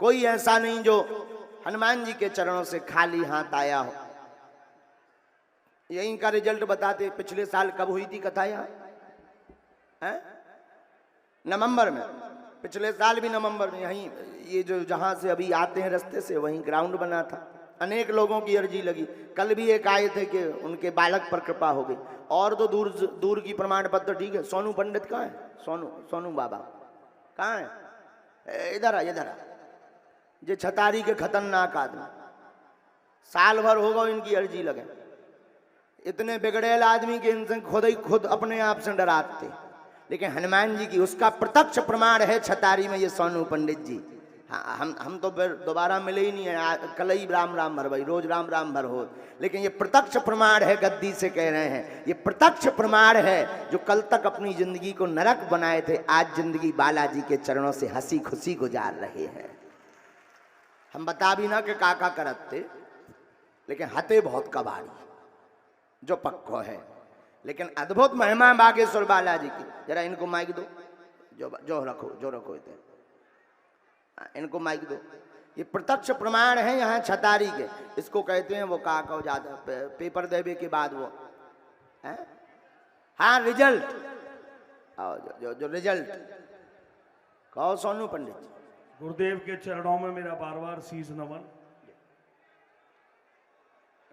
कोई ऐसा नहीं जो हनुमान जी के चरणों से खाली हाथ आया हो। यहीं का रिजल्ट बताते, पिछले साल कब हुई थी कथा यहाँ? नवंबर में। पिछले साल भी नवंबर में यहीं, ये जो जहां से अभी आते हैं रास्ते से, वहीं ग्राउंड बना था। अनेक लोगों की अर्जी लगी। कल भी एक आए थे कि उनके बालक पर कृपा हो गई। और तो दूर दूर की प्रमाण पत्र ठीक है। सोनू पंडित कहाँ है? सोनू बाबा कहाँ है? इधर आ, इधर आ। ये छतारी के खतरनाक आदमी, साल भर होगा इनकी अर्जी लगे। इतने बिगड़ेल आदमी के इनसे खुद अपने आप से डराते, लेकिन हनुमान जी की उसका प्रत्यक्ष प्रमाण है छतारी में ये सोनू पंडित जी। हाँ, हम तो फिर दोबारा मिले ही नहीं है। कल ही राम राम भर भाई, रोज राम राम भर हो, लेकिन ये प्रत्यक्ष प्रमाण है। गद्दी से कह रहे हैं, ये प्रत्यक्ष प्रमाण है। जो कल तक अपनी जिंदगी को नरक बनाए थे, आज जिंदगी बालाजी के चरणों से हंसी खुशी गुजार रहे हैं। हम बता भी ना कि काका करते, लेकिन हते बहुत कबाड़ी जो पक्को है। लेकिन अद्भुत महिमा बागेश्वर बालाजी की। जरा इनको माइक दो, जो रखो इधर, इनको माइक दो। ये प्रत्यक्ष प्रमाण है यहाँ छतारी के। इसको कहते हैं वो काका ज्यादा पेपर देवे के बाद वो है? हाँ, रिजल्ट जो रिजल्ट कहो सोनू पंडित जी। गुरुदेव के चरणों में मेरा बार बार शीश नमन।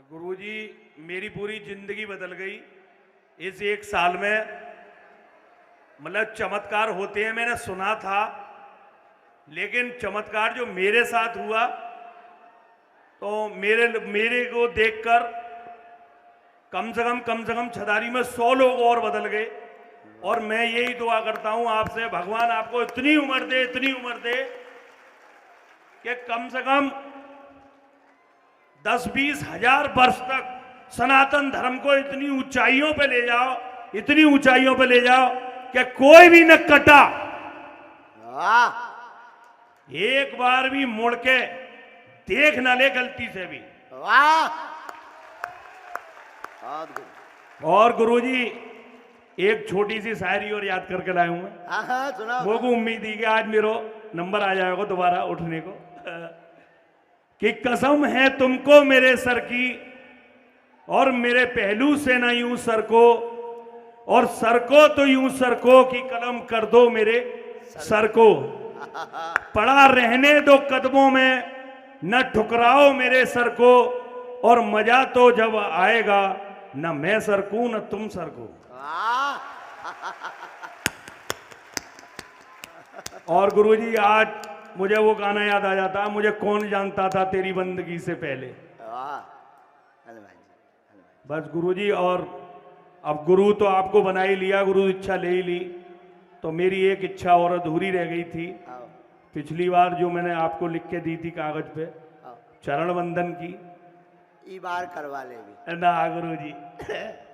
गुरुजी, मेरी पूरी जिंदगी बदल गई इस एक साल में। मतलब चमत्कार होते हैं मैंने सुना था, लेकिन चमत्कार जो मेरे साथ हुआ तो मेरे को देखकर कम से कम छदारी में 100 लोग और बदल गए। और मैं यही दुआ करता हूं आपसे, भगवान आपको इतनी उम्र दे कि कम से कम 10-20 हजार वर्ष तक सनातन धर्म को इतनी ऊंचाइयों पे ले जाओ कि कोई भी न कटा, एक बार भी मुड़ के देख न ले गलती से भी। और गुरुजी, एक छोटी सी शायरी और याद करके लाया हूं मैं। वो को उम्मीद थी कि आज मेरा नंबर आ जाएगा दोबारा उठने को। कि कसम है तुमको मेरे सर की, और मेरे पहलू से ना यूं सर को, और सर को तो यूं सर को कि कलम कर दो मेरे सर को। पड़ा रहने दो कदमों में, न ठुकराओ मेरे सर को, और मजा तो जब आएगा न मैं सर को न तुम सर को। और गुरुजी, आज मुझे वो गाना याद आ जाता, मुझे कौन जानता था तेरी बंदगी से पहले। बस गुरुजी, और अब गुरु तो आपको बना ही लिया, गुरु इच्छा ले ही ली, तो मेरी एक इच्छा और अधूरी रह गई थी। पिछली बार जो मैंने आपको लिख के दी थी कागज पे, चरण बंदन की, ई बार करवा ले भी ना गुरुजी।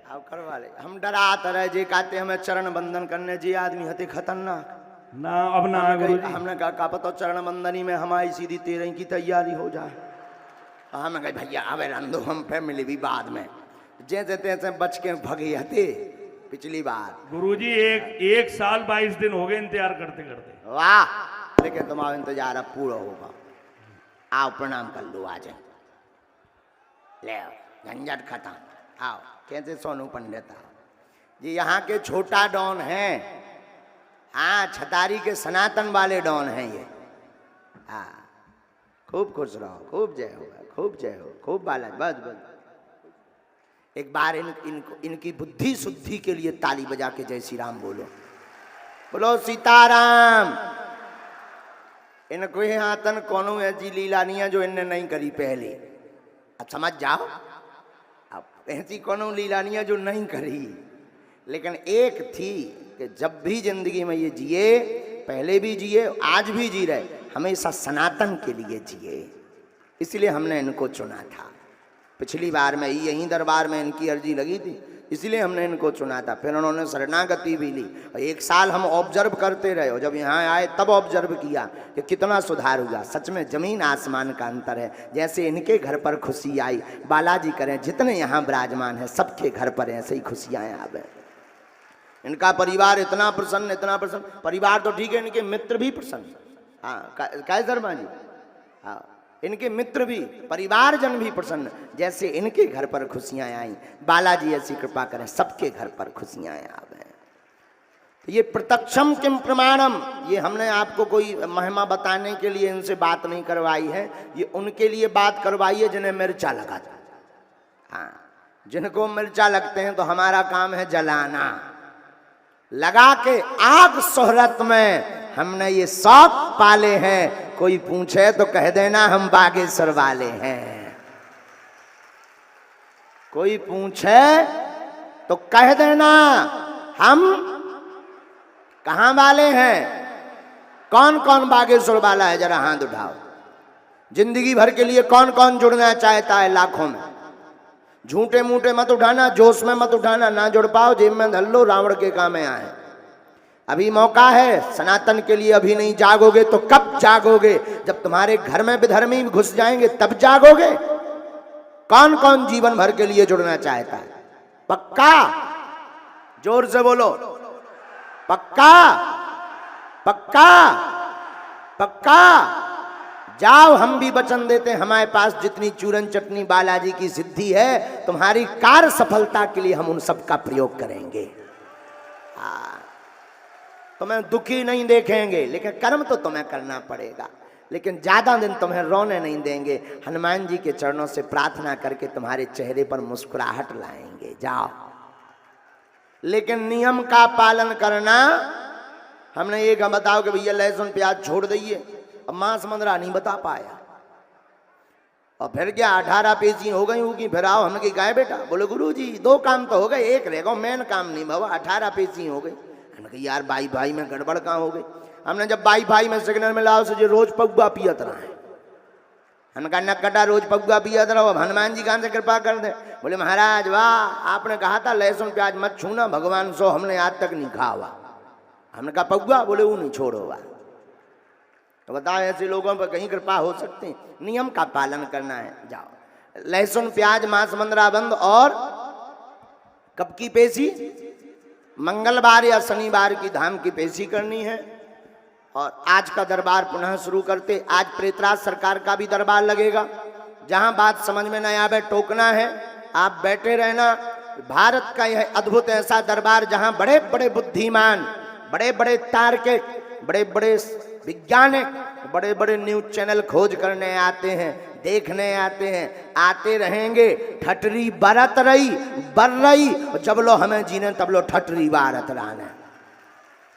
आप करवा ले। हम डरात रहे जे कहते हमें चरण बंदन करने, जी आदमी हते खतरनाक ना। अब ना गुरुजी, हमने कहा पता चरण बंदनी में हमारी सीधी 13 की तैयारी हो जाए। हमें कहा भैया आवे रंदो, हम फैमिली भी बाद में जैसे तैसे बच के भगे हते पिछली बार। गुरुजी, एक साल 22 दिन हो गए इंतजार करते करते। वाह, लेकिन तुम्हारा इंतजार अब पूरा होगा। आओ प्रणाम कर लो, आ जाए, ले झंझट खत्म। आओ, कैसे सोनू पंडित जी यहाँ के छोटा डॉन हैं। हाँ, छतारी के सनातन वाले डॉन हैं ये। हाँ, खूब खुश रहो, खूब जय हो, खूब बालाज। बस एक बार इनकी बुद्धि शुद्धि के लिए ताली बजा के जय श्री राम बोलो सीताराम। इनको यहाँ तन कोनो ऐसी लीला नहीं है जो इनने नहीं करी पहले। अब समझ जाओ, अब ऐसी कोनो लीला नहीं है जो नहीं करी, लेकिन एक थी कि जब भी जिंदगी में ये जिए, पहले भी जिए, आज भी जी रहे, हमेशा सनातन के लिए जिए। इसलिए हमने इनको चुना था। पिछली बार में यहीं दरबार में इनकी अर्जी लगी थी, इसलिए हमने इनको चुना था। फिर उन्होंने शरणागति भी ली, और एक साल हम ऑब्जर्व करते रहे। और जब यहाँ आए तब ऑब्जर्व किया कि कितना सुधार हुआ। सच में जमीन आसमान का अंतर है। जैसे इनके घर पर खुशी आई, बालाजी करें जितने यहाँ विराजमान हैं सबके घर पर ऐसे ही खुशियाँ आवे। इनका परिवार इतना प्रसन्न, परिवार तो ठीक है, इनके मित्र भी प्रसन्न। हाँ, काय शर्मा जी, हाँ, इनके मित्र भी, परिवारजन भी प्रसन्न, जैसे इनके घर पर खुशियां आई, बालाजी ऐसी कृपा करें सबके घर पर खुशियां आवे। ये प्रत्यक्षम किम प्रमाणम, ये हमने आपको कोई महिमा बताने के लिए इनसे बात नहीं करवाई है, ये उनके लिए बात करवाई है जिन्हें मिर्चा लगा था। हाँ, जिनको मिर्चा लगते हैं तो हमारा काम है जलाना, लगा के आग शोहरत में हमने ये शौक पाले हैं। कोई पूछे तो कह देना हम बागेश्वर वाले हैं, कोई पूछे तो कह देना हम कहां वाले हैं। कौन कौन बागेश्वर वाला है, जरा हाथ उठाओ। जिंदगी भर के लिए कौन कौन जुड़ना चाहता है लाखों में। झूठे मूठे मत उठाना, जोश में मत उठाना, ना जुड़ पाओ जेब में धर लो, रावण के काम में आए। अभी मौका है सनातन के लिए, अभी नहीं जागोगे तो कब जागोगे? जब तुम्हारे घर में विधर्मी घुस जाएंगे तब जागोगे। कौन कौन जीवन भर के लिए जुड़ना चाहता है? पक्का? जोर से बोलो, पक्का? पक्का? पक्का? जाओ, हम भी वचन देते हैं, हमारे पास जितनी चूरन चटनी बालाजी की सिद्धि है, तुम्हारी कार्य सफलता के लिए हम उन सब का प्रयोग करेंगे। तुम्हें दुखी नहीं देखेंगे, लेकिन कर्म तो तुम्हें करना पड़ेगा, लेकिन ज्यादा दिन तुम्हें रोने नहीं देंगे। हनुमान जी के चरणों से प्रार्थना करके तुम्हारे चेहरे पर मुस्कुराहट लाएंगे। जाओ, लेकिन नियम का पालन करना। हमने ये कहा बताओ कि भैया लहसुन प्याज छोड़ दइए, अब मांस मंदरा नहीं बता पाया, और फिर क्या 18 पेशी हो गई होगी। फिर आओ, हमने कही गाय बेटा, बोले गुरुजी 2 काम तो हो गए, एक रह गया मेन काम नहीं बाबा, 18 पेशी हो गई। हमने कही यार भाई भाई में गड़बड़ कहाँ हो गई। हमने जब भाई भाई में सिग्नल में लाओ से जो रोज पगुआ पियत रहा है, हमने कहा नक्कटा रोज पगुआ पियत रहो, अब हनुमान जी कहाँ से कृपा कर दे। बोले महाराज वाह, आपने कहा था लहसुन प्याज मत छूना, भगवान सो हमने आज तक नहीं खा हुआ। हमने कहा पगुआ, बोले वो नहीं छोड़ो हुआ। तो बताओ ऐसे लोगों पर कहीं कृपा हो सकती है? नियम का पालन करना है। जाओ, लहसुन प्याज मांस मंदरा बंद। और कब की पेशी? मंगलवार या शनिवार की धाम की पेशी करनी है। और आज का दरबार पुनः शुरू करते। आज प्रेतराज सरकार का भी दरबार लगेगा, जहां बात समझ में न आवे टोकना है, आप बैठे रहना। भारत का यह अद्भुत ऐसा दरबार जहां बड़े बड़े बुद्धिमान, बड़े बड़े तार्किक, बड़े बड़े वैज्ञानिक, बड़े बड़े न्यूज चैनल खोज करने आते हैं, देखने आते हैं, आते रहेंगे। ठटरी बरत रही बर रही, जब लो हमें जीने तब लो ठटरी बारत रहना।